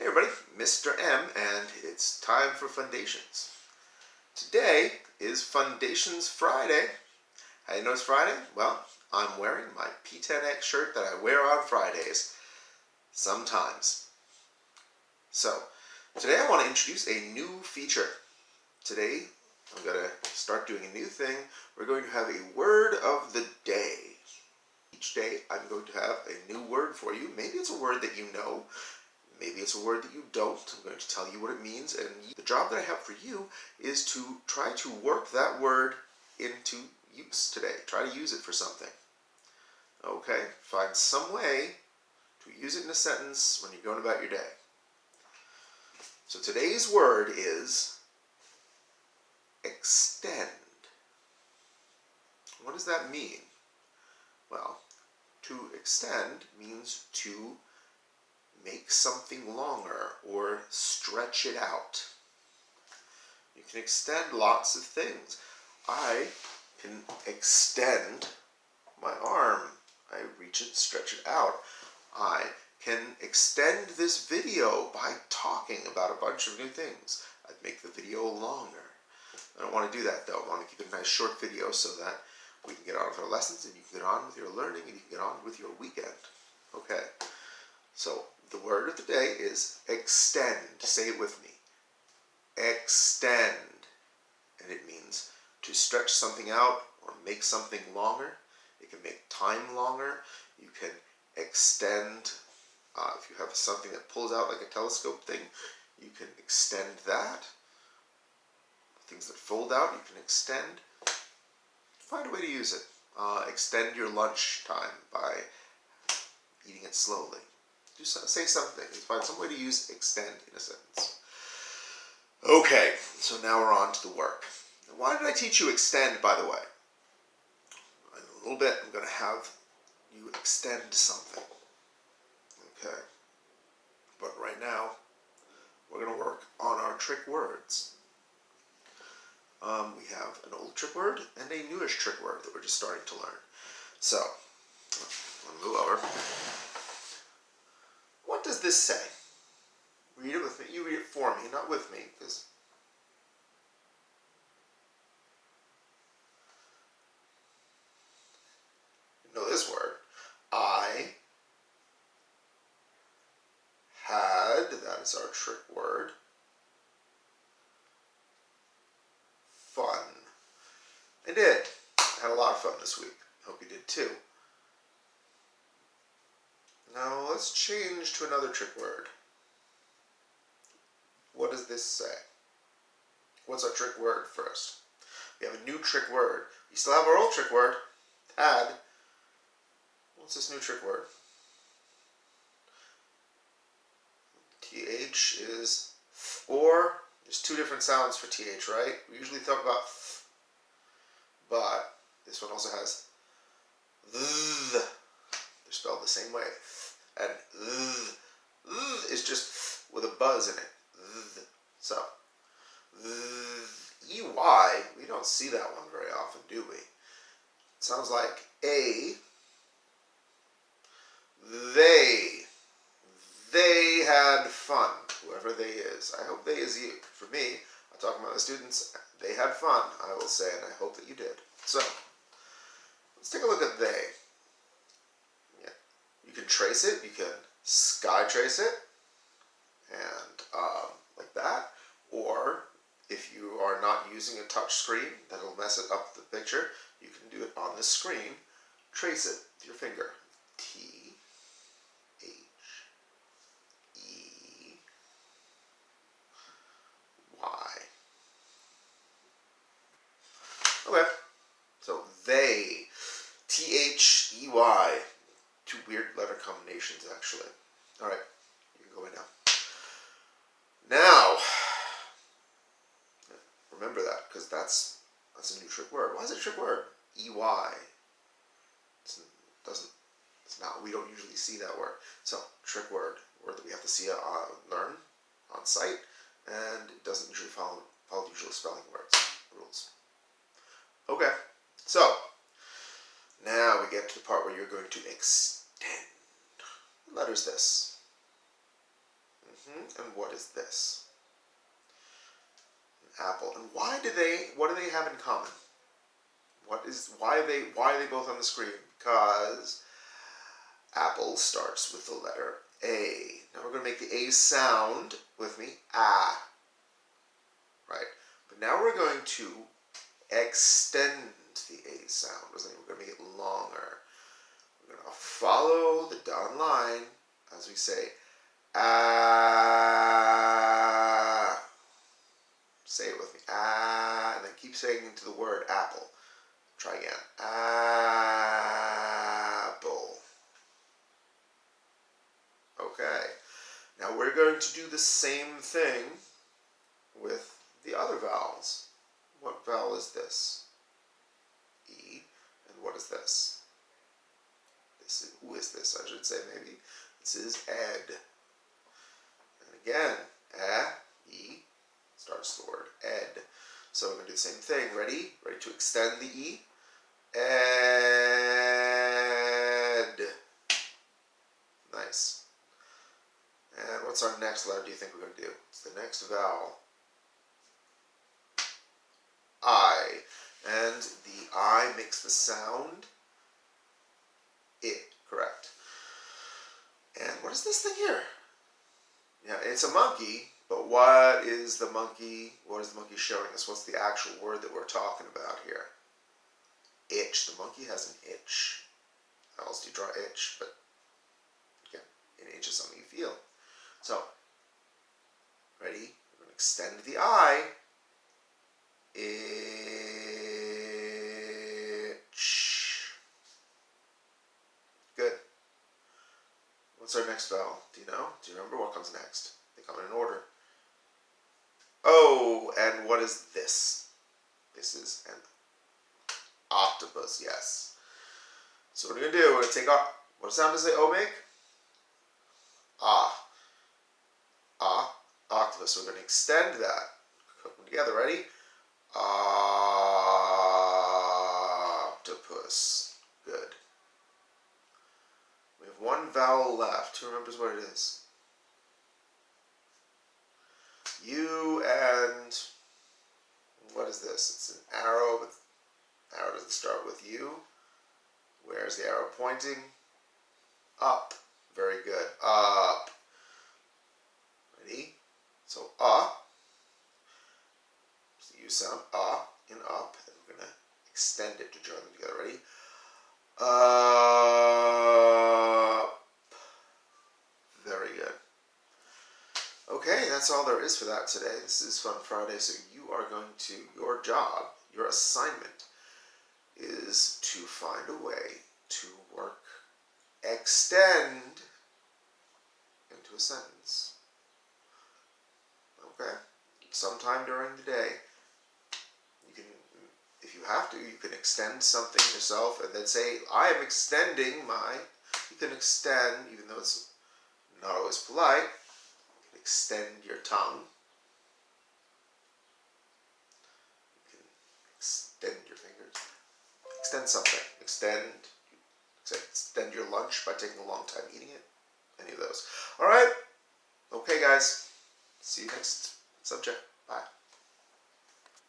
Hey everybody, Mr. M, and it's time for Fundations. Today is Fundations Friday. How do you know it's Friday? Well, I'm wearing my P10X shirt that I wear on Fridays. Sometimes. So, today I want to introduce a new feature. Today, I'm going to start doing a new thing. We're going to have a word of the day. Each day, I'm going to have a new word for you. Maybe it's a word that you know. Maybe it's a word that you don't. I'm going to tell you what it means, and the job that I have for you is to try to work that word into use today. Try to use it for something. Okay? Find some way to use it in a sentence when you're going about your day. So today's word is extend. What does that mean? Well, to extend means to make something longer or stretch it out. You can extend lots of things. I can extend my arm. I reach it, stretch it out. I can extend this video by talking about a bunch of new things. I'd make the video longer. I don't want to do that though. I want to keep it a nice short video so that we can get on with our lessons and you can get on with your learning and you can get on with your weekend. Okay, so the word of the day is extend. Say it with me. Extend. And it means to stretch something out or make something longer. It can make time longer. You can extend, if you have something that pulls out like a telescope thing, you can extend that. Things that fold out, you can extend. Find a way to use it. Extend your lunch time by eating it slowly. Say something. Find some way to use extend in a sentence. Okay, so now we're on to the work. Why did I teach you extend, by the way? In a little bit, I'm going to have you extend something. Okay. But right now, we're going to work on our trick words. We have an old trick word and a newish trick word that we're just starting to learn. So, I'll move over. What does this say? Read it with me. You read it for me, not with me, because you know this word. I had, that is our trick word, fun. I did. I had a lot of fun this week. Hope you did too. Now let's change to another trick word. What does this say? What's our trick word first? We have a new trick word. We still have our old trick word, had. What's this new trick word? TH is or. There's two different sounds for TH, right? We usually talk about th, but this one also has th. They're spelled the same way. And th is just with a buzz in it. Th. So, EY, we don't see that one very often, do we? It sounds like a. They had fun, whoever they is. I hope they is you. For me, I'm talking about the students, they had fun, I will say, and I hope that you did. So, let's take a look at they. Yeah. You can trace it, you can sky trace it, and like that. Or, if you are not using a touch screen, that'll mess it up the picture, you can do it on the screen. Trace it with your finger. T-H-E-Y. Okay, so they, T-H-E-Y, two weird letter combinations actually. Alright, you can go in now. Now, remember that, because that's a new trick word. Why is it a trick word? E-Y. We don't usually see that word. So, trick word that we have to see, learn on site, and it doesn't usually follow the usual spelling rules. Okay, so, now we get to the part where you're going to extend. What letter is this? And what is this? An apple. And what do they have in common? Why are they both on the screen? Because apple starts with the letter A. Now we're going to make the A sound with me. Ah. Right. But now we're going to extend the A sound. We're going to make it longer. We're going to follow the dotted line as we say ah. Say it with me. Ah. And then keep saying into the word apple. Try again. Apple. Okay. Now we're going to do the same thing with the other vowels. What vowel is this? E. And what is this? Who is this, I should say, maybe. This is ed. And again, E starts the word ed. So we're going to do the same thing. Ready? Ready to extend the E? Ed. Nice. And what's our next letter do you think we're going to do? It's the next vowel. I. And the I makes the sound it, correct. And what is this thing here? Yeah, it's a monkey, but what is the monkey showing us? What's the actual word that we're talking about here? Itch. The monkey has an itch. How else do you draw itch? But again, an itch is something you feel. So, ready? We're going to extend the I. Itch. Good. What's our next vowel? Do you know? Do you remember what comes next? They come in order. Oh, and what is this? This is an octopus, yes. So what we're going to do, we're going to take our, what sound does the O make? Ah. Ah, octopus. So we're going to extend that. Put them together, ready? Octopus. Good. We have one vowel left. Who remembers what it is? U and what is this? It's an arrow, but arrow doesn't start with U. Where's the arrow pointing? Up. Very good. Up. Ready? So it's the U sound. In up, and we're gonna extend it to join them together. Ready? Up. Very good. Okay, that's all there is for that today. This is Fun Friday, so you are going to, your job, your assignment is to find a way to work extend into a sentence. Okay? Sometime during the day, you can, if you have to, you can extend something yourself and then say, I am extending my, you can extend, even though it's not always polite, extend your tongue. You can extend your fingers. Extend something. Extend your lunch by taking a long time eating it. Any of those. All right. Okay, guys. See you next subject. Bye.